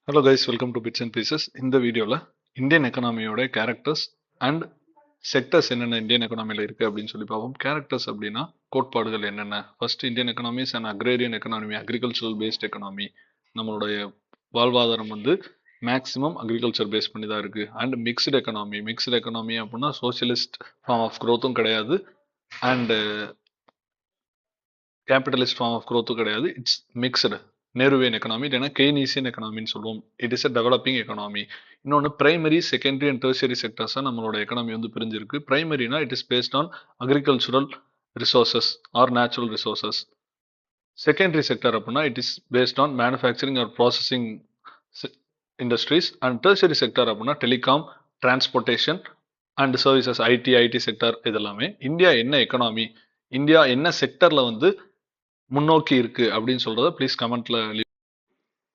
Hello guys, welcome to bits and pieces. இந்த வீடியோவில் Indian எக்கனாமியோட கேரக்டர்ஸ் அண்ட் செக்டர்ஸ் என்னென்ன இந்தியன் எக்கனாமியில் இருக்குது அப்படின்னு சொல்லி பார்ப்போம். கேரக்டர்ஸ் அப்படின்னா கோட்பாடுகள் என்னென்ன. First, Indian economy is and agrarian economy, agricultural based economy. நம்மளுடைய வாழ்வாதாரம் மேக்ஸிமம் அக்ரிகல்ச்சர் பேஸ் பண்ணி தான் இருக்குது. And mixed economy. Mixed economy அப்படின்னா சோசியலிஸ்ட் ஃபார்ம் ஆஃப் க்ரோத்தும் கிடையாது அண்ட் கேபிட்டலிஸ்ட் ஃபார்ம் ஆஃப் க்ரோத்தும் கிடையாது. இட்ஸ் மிக்ஸ்டு நேருவியன் எக்கனாமி, இல்லைன்னா கெய்னீசியன் எக்கனாமின்னு சொல்லுவோம். It is a developing economy. இன்னொன்று பிரைமரி, செகண்டரி அண்ட் டெர்ஷரி செக்டர்ஸாக நம்மளோட எக்கனாமி பிரிஞ்சிருக்கு. பிரைமரினா it is based on agricultural resources or natural resources. Secondary sector அப்படின்னா it is based on manufacturing or processing industries. And tertiary sector அப்படின்னா telecom, transportation and services, IT sector. இதெல்லாமே India என்ன economy, India என்ன செக்டர்ல முன்னோக்கி இருக்கு அப்படின்னு சொல்றத ப்ளீஸ் கமெண்ட்ல